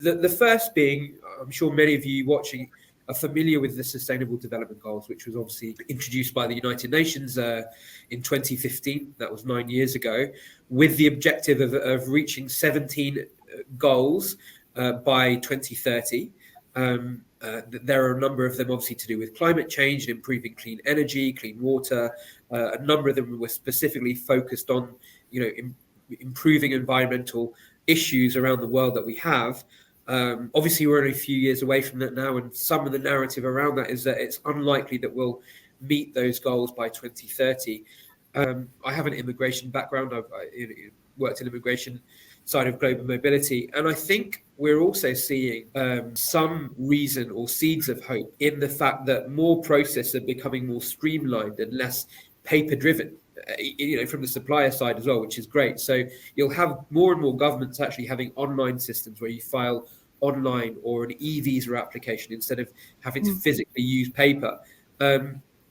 The first being, I'm sure many of you watching are familiar with the Sustainable Development Goals, which was obviously introduced by the United Nations in 2015. That was 9 years ago, with the objective of reaching 17 goals by 2030. There are a number of them obviously to do with climate change and improving clean energy, clean water. A number of them were specifically focused on, improving environmental issues around the world that we have. Obviously, we're only a few years away from that now, and some of the narrative around that is that it's unlikely that we'll meet those goals by 2030. I have an immigration background. I've worked in immigration side of global mobility, and I think we're also seeing some reason or seeds of hope in the fact that more processes are becoming more streamlined and less paper-driven. From the supplier side as well, which is great. So you'll have more and more governments actually having online systems where you file online or an e-visa application instead of having to physically use paper.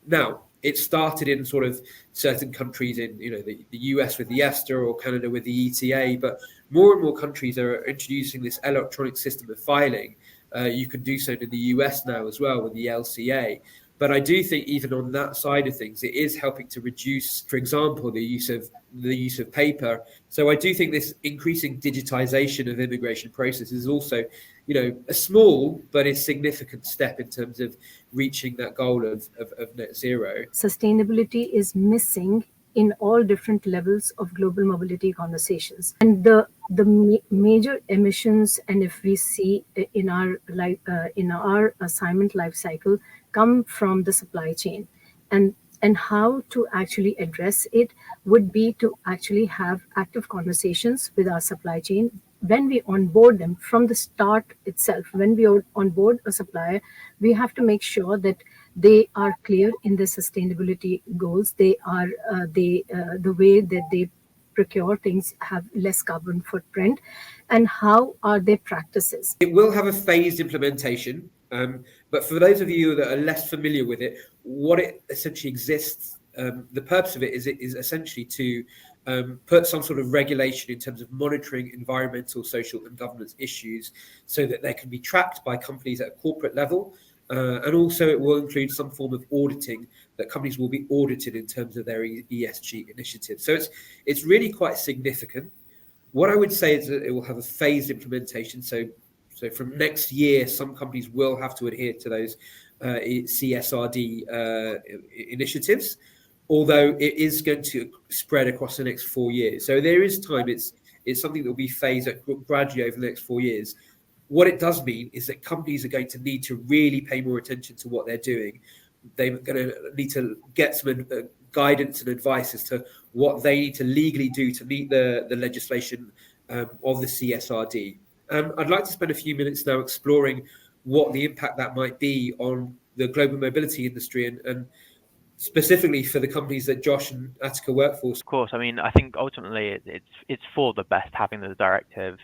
Now, it started in sort of certain countries in, the US with the ESTA or Canada with the ETA, but more and more countries are introducing this electronic system of filing. You can do so in the US now as well with the LCA. But I do think even on that side of things, it is helping to reduce, for example, the use of paper. So I do think this increasing digitization of immigration processes is also, a small but a significant step in terms of reaching that goal of net zero. Sustainability is missing in all different levels of global mobility conversations, and the major emissions, and if we see in our assignment life cycle, come from the supply chain, and how to actually address it would be to actually have active conversations with our supply chain when we onboard them from the start itself. When we onboard a supplier, we have to make sure that they are clear in their sustainability goals. They are the way that they procure things have less carbon footprint, and how are their practices. It will have a phased implementation, but for those of you that are less familiar with it, what it essentially exists, the purpose of it is essentially to put some sort of regulation in terms of monitoring environmental, social, and governance issues so that they can be tracked by companies at a corporate level. And also it will include some form of auditing, that companies will be audited in terms of their ESG initiatives. So it's really quite significant. What I would say is that it will have a phased implementation. So from next year, some companies will have to adhere to those CSRD initiatives, although it is going to spread across the next 4 years. So there is time. It's something that will be phased gradually over the next 4 years. What it does mean is that companies are going to need to really pay more attention to what they're doing. They're going to need to get some guidance and advice as to what they need to legally do to meet the legislation of the CSRD. I'd like to spend a few minutes now exploring what the impact that might be on the global mobility industry and specifically for the companies that Josh and Atika work for. Of course, I mean, I think ultimately it's for the best having the directive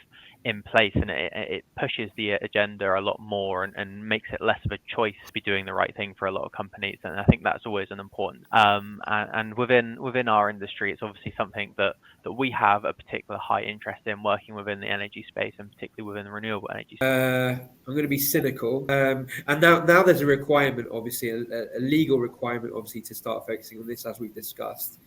in place, and it pushes the agenda a lot more and makes it less of a choice to be doing the right thing for a lot of companies, and I think that's always an important. And within our industry, it's obviously something that we have a particular high interest in, working within the energy space and particularly within the renewable energy space. I'm going to be cynical, and now there's a requirement, obviously a legal requirement, obviously, to start focusing on this, as we've discussed.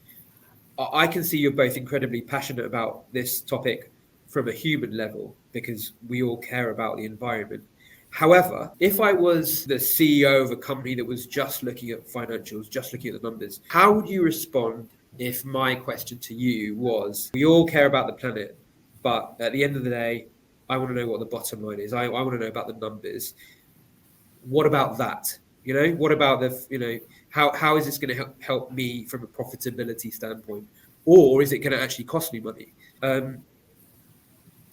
I can see you're both incredibly passionate about this topic from a human level, because we all care about the environment. However, if I was the CEO of a company that was just looking at financials, just looking at the numbers, how would you respond if my question to you was, we all care about the planet, but at the end of the day, I want to know what the bottom line is. I want to know about the numbers. What about that? What about how is this going to help me from a profitability standpoint? Or is it going to actually cost me money?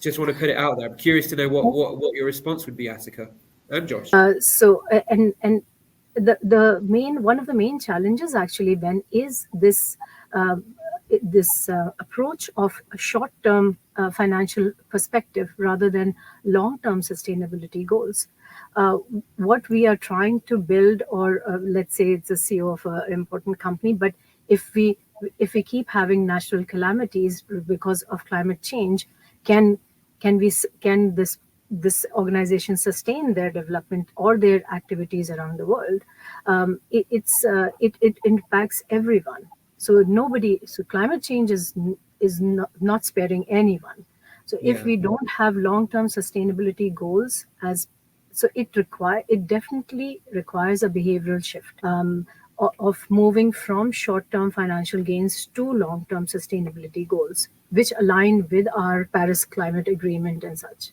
Just want to put it out there. I'm curious to know what your response would be, Atika and Josh. One of the main challenges, actually, Ben, is this approach of a short-term financial perspective rather than long-term sustainability goals. What we are trying to build, or let's say it's a CEO of an important company, but if we keep having natural calamities because of climate change, can this organization sustain their development or their activities around the world, it impacts everyone. So climate change is not sparing anyone. So if Yeah. we don't have long-term sustainability goals, it definitely requires a behavioral shift, of moving from short-term financial gains to long-term sustainability goals, which align with our Paris Climate Agreement and such.